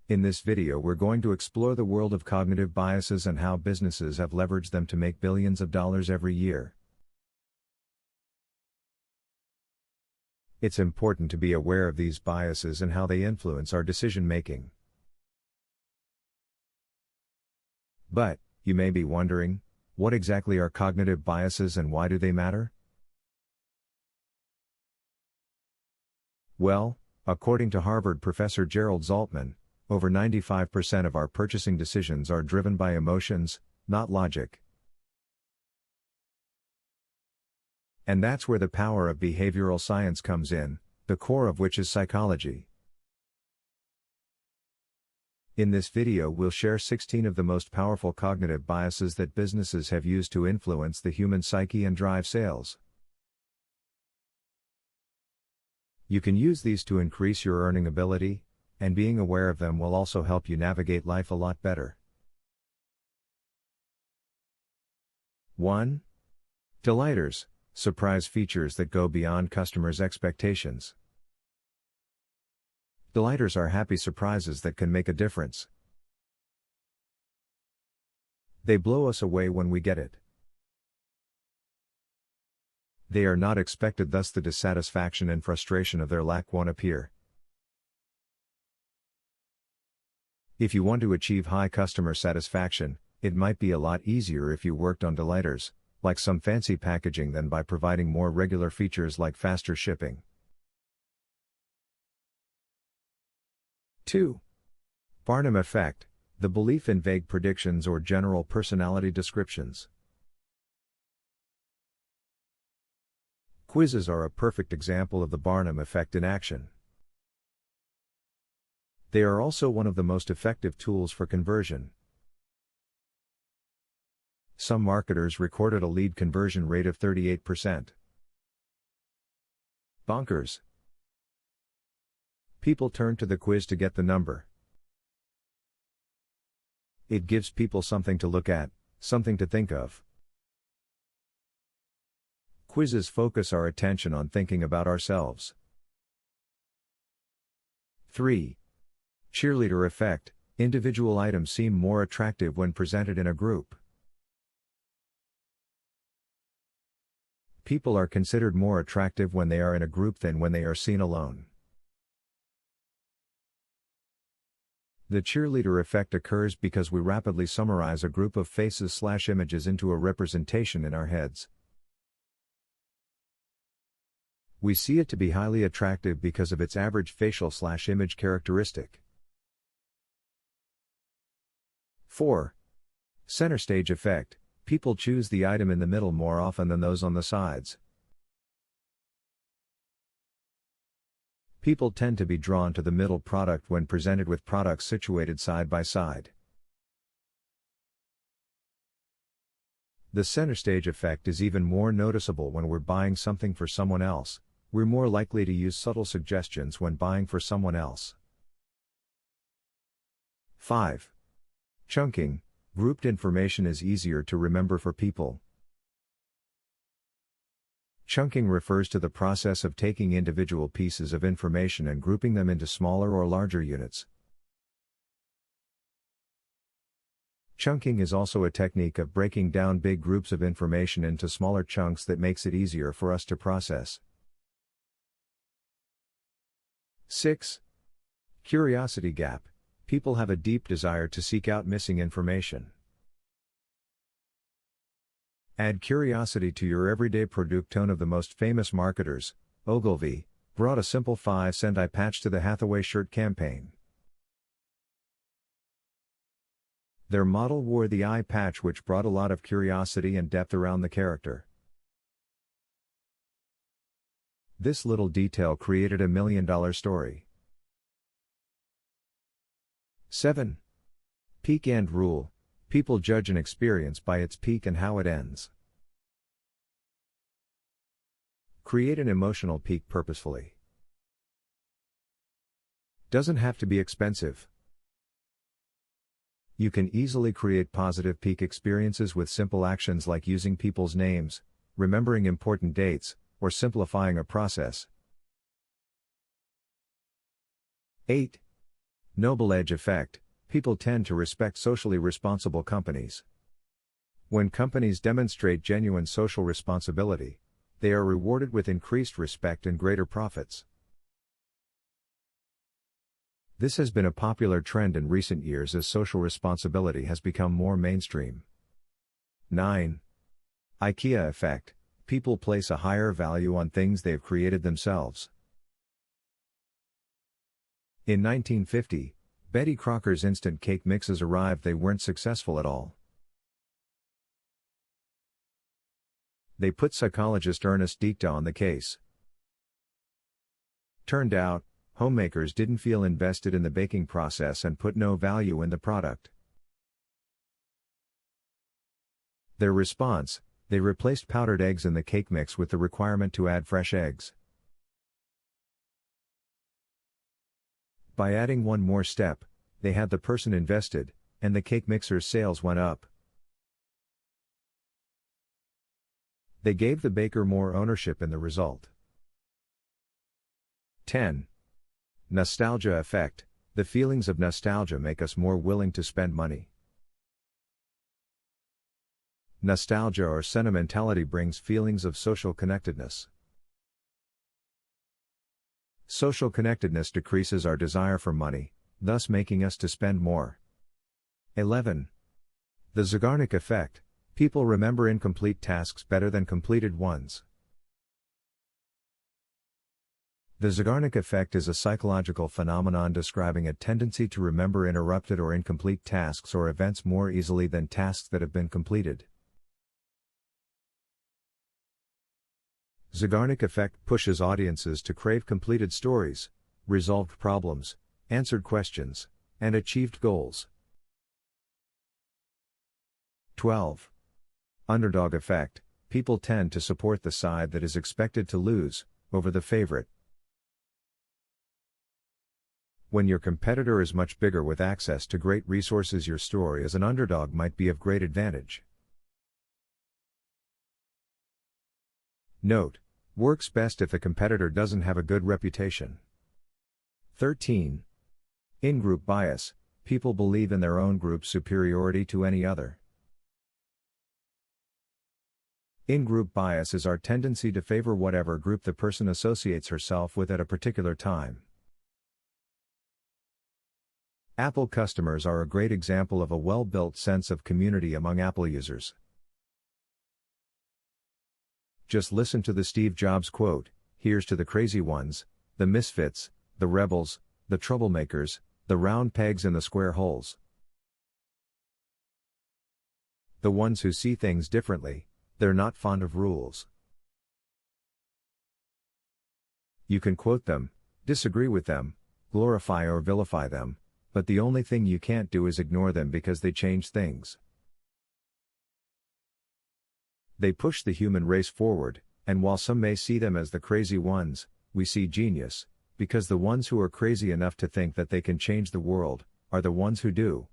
In this video we're going to explore the world of cognitive biases and how businesses have leveraged them to make billions of dollars every year. It's important to be aware of these biases and how they influence our decision-making. But, you may be wondering, what exactly are cognitive biases and why do they matter? Well, according to Harvard professor Gerald Zaltman, over 95% of our purchasing decisions are driven by emotions, not logic. And that's where the power of behavioral science comes in, the core of which is psychology. In this video we'll share 16 of the most powerful cognitive biases that businesses have used to influence the human psyche and drive sales. You can use these to increase your earning ability, and being aware of them will also help you navigate life a lot better. 1. Delighters, surprise features that go beyond customers' expectations. Delighters are happy surprises that can make a difference. They blow us away when we get it. They are not expected, thus the dissatisfaction and frustration of their lack won't appear. If you want to achieve high customer satisfaction, it might be a lot easier if you worked on delighters, like some fancy packaging, than by providing more regular features like faster shipping. 2. Barnum effect, the belief in vague predictions or general personality descriptions. Quizzes are a perfect example of the Barnum effect in action. They are also one of the most effective tools for conversion. Some marketers recorded a lead conversion rate of 38%. Bonkers. People turn to the quiz to get the number. It gives people something to look at, something to think of. Quizzes focus our attention on thinking about ourselves. 3. Cheerleader effect, individual items seem more attractive when presented in a group. People are considered more attractive when they are in a group than when they are seen alone. The cheerleader effect occurs because we rapidly summarize a group of faces/images into a representation in our heads. We see it to be highly attractive because of its average facial/image characteristic. 4. Center stage effect, people choose the item in the middle more often than those on the sides. People tend to be drawn to the middle product when presented with products situated side by side. The center stage effect is even more noticeable when we're buying something for someone else. We're more likely to use subtle suggestions when buying for someone else. 5. Chunking, grouped information is easier to remember for people. Chunking refers to the process of taking individual pieces of information and grouping them into smaller or larger units. Chunking is also a technique of breaking down big groups of information into smaller chunks that makes it easier for us to process. 6. Curiosity gap, people have a deep desire to seek out missing information. Add curiosity to your everyday product. One of the most famous marketers, Ogilvy, brought a simple 5-cent eye patch to the Hathaway shirt campaign. Their model wore the eye patch, which brought a lot of curiosity and depth around the character. This little detail created a $1 million story. 7. Peak end rule, people judge an experience by its peak and how it ends. Create an emotional peak purposefully. Doesn't have to be expensive. You can easily create positive peak experiences with simple actions like using people's names, remembering important dates, or simplifying a process. 8. Noble edge effect: people tend to respect socially responsible companies. When companies demonstrate genuine social responsibility, they are rewarded with increased respect and greater profits. This has been a popular trend in recent years as social responsibility has become more mainstream. 9. IKEA effect: people place a higher value on things they've created themselves. In 1950, Betty Crocker's instant cake mixes arrived. They weren't successful at all. They put psychologist Ernest Dicta on the case. Turned out, homemakers didn't feel invested in the baking process and put no value in the product. Their response: they replaced powdered eggs in the cake mix with the requirement to add fresh eggs. By adding one more step, they had the person invested, and the cake mixer's sales went up. They gave the baker more ownership in the result. 10. Nostalgia effect: the feelings of nostalgia make us more willing to spend money. Nostalgia or sentimentality brings feelings of social connectedness. Social connectedness decreases our desire for money, thus making us to spend more. 11. The Zeigarnik effect: people remember incomplete tasks better than completed ones. The Zeigarnik effect is a psychological phenomenon describing a tendency to remember interrupted or incomplete tasks or events more easily than tasks that have been completed. Zeigarnik effect pushes audiences to crave completed stories, resolved problems, answered questions, and achieved goals. 12. Underdog effect: people tend to support the side that is expected to lose, over the favorite. When your competitor is much bigger with access to great resources, your story as an underdog might be of great advantage. Note: works best if the competitor doesn't have a good reputation. 13. In-group bias: people believe in their own group's superiority to any other. In-group bias is our tendency to favor whatever group the person associates herself with at a particular time. Apple customers are a great example of a well-built sense of community among Apple users. Just listen to the Steve Jobs quote: "Here's to the crazy ones, the misfits, the rebels, the troublemakers, the round pegs in the square holes. The ones who see things differently, they're not fond of rules." You can quote them, disagree with them, glorify or vilify them, but the only thing you can't do is ignore them because they change things. They push the human race forward, and while some may see them as the crazy ones, we see genius, because the ones who are crazy enough to think that they can change the world, are the ones who do.